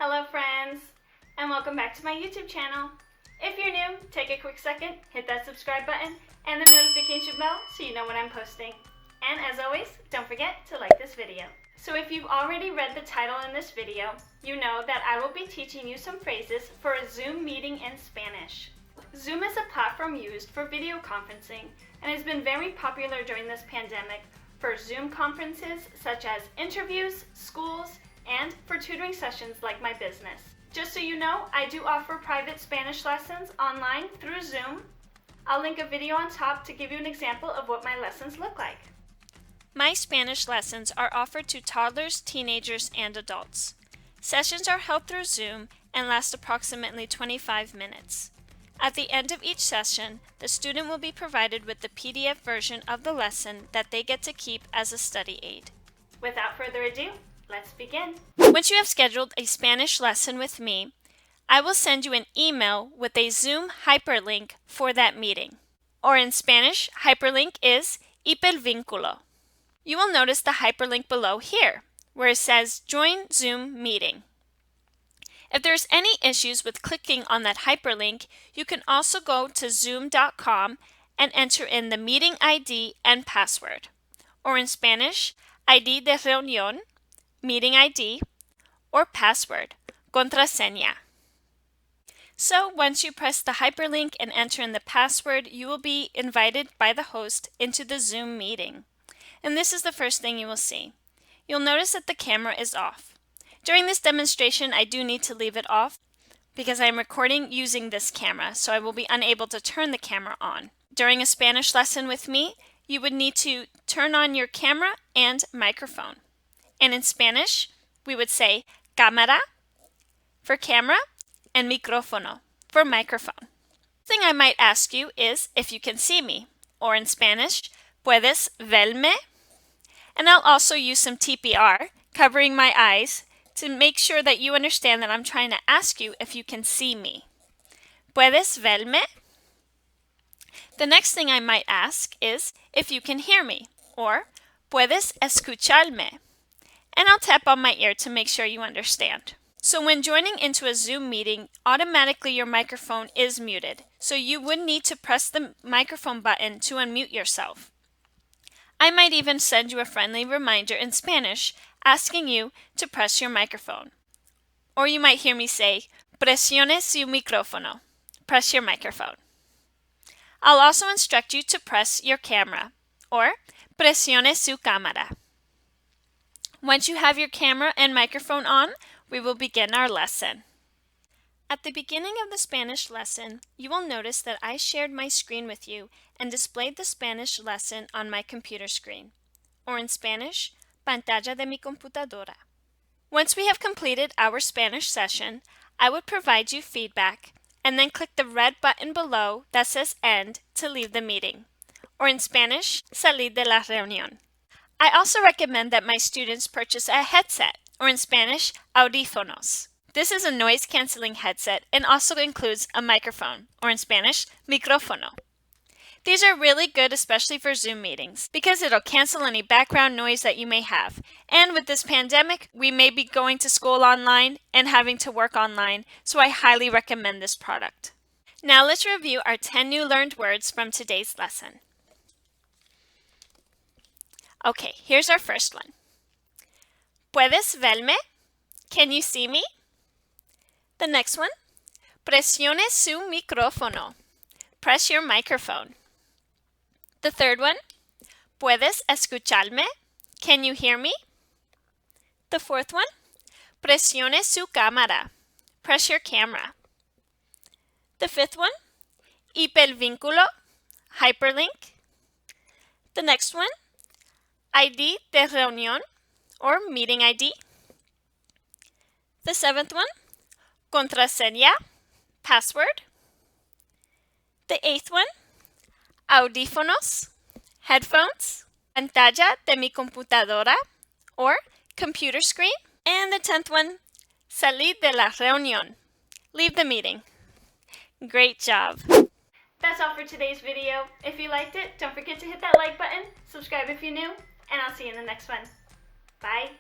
Hello friends, and welcome back to my YouTube channel. If you're new, take a quick second, hit that subscribe button and the notification bell so you know when I'm posting. And as always, don't forget to like this video. So if you've already read the title in this video, you know that I will be teaching you some phrases for a Zoom meeting in Spanish. Zoom is a platform used for video conferencing and has been very popular during this pandemic for Zoom conferences such as interviews, schools, and for tutoring sessions like my business. Just so you know, I do offer private Spanish lessons online through Zoom. I'll link a video on top to give you an example of what my lessons look like. My Spanish lessons are offered to toddlers, teenagers, and adults. Sessions are held through Zoom and last approximately 25 minutes. At the end of each session, the student will be provided with the PDF version of the lesson that they get to keep as a study aid. Without further ado, let's begin. Once you have scheduled a Spanish lesson with me, I will send you an email with a Zoom hyperlink for that meeting. Or in Spanish, hyperlink is hipervínculo. You will notice the hyperlink below here, where it says Join Zoom Meeting. If there's any issues with clicking on that hyperlink, you can also go to zoom.com and enter in the meeting ID and password. Or in Spanish, ID de reunión, meeting ID, or password, contraseña. So once you press the hyperlink and enter in the password, you will be invited by the host into the Zoom meeting. And this is the first thing you will see. You'll notice that the camera is off. During this demonstration, I do need to leave it off because I am recording using this camera, so I will be unable to turn the camera on. During a Spanish lesson with me, you would need to turn on your camera and microphone. And in Spanish, we would say cámara for camera and micrófono for microphone. The thing I might ask you is if you can see me, or in Spanish, puedes verme? And I'll also use some TPR, covering my eyes, to make sure that you understand that I'm trying to ask you if you can see me. ¿Puedes verme? The next thing I might ask is if you can hear me, or ¿puedes escucharme? And I'll tap on my ear to make sure you understand. So when joining into a Zoom meeting, automatically your microphone is muted, so you would need to press the microphone button to unmute yourself. I might even send you a friendly reminder in Spanish asking you to press your microphone. Or you might hear me say, presione su micrófono. Press your microphone. I'll also instruct you to press your camera, or presione su cámara. Once you have your camera and microphone on, we will begin our lesson. At the beginning of the Spanish lesson, you will notice that I shared my screen with you and displayed the Spanish lesson on my computer screen, or in Spanish, pantalla de mi computadora. Once we have completed our Spanish session, I would provide you feedback and then click the red button below that says End to leave the meeting, or in Spanish, salir de la reunión. I also recommend that my students purchase a headset, or in Spanish, audífonos. This is a noise-canceling headset and also includes a microphone, or in Spanish, micrófono. These are really good, especially for Zoom meetings, because it'll cancel any background noise that you may have. And with this pandemic, we may be going to school online and having to work online, so I highly recommend this product. Now let's review our 10 new learned words from today's lesson. Okay, here's our first one. ¿Puedes verme? Can you see me? The next one. Presione su micrófono. Press your microphone. The third one. ¿Puedes escucharme? Can you hear me? The fourth one. Presione su cámara. Press your camera. The fifth one. Hipervínculo. Hyperlink. The next one. ID de reunión, or meeting ID. The seventh one, contraseña, password. The eighth one, audífonos, headphones, pantalla de mi computadora, or computer screen. And the 10th one, salir de la reunión, leave the meeting. Great job. That's all for today's video. If you liked it, don't forget to hit that like button, subscribe if you're new, and I'll see you in the next one. Bye.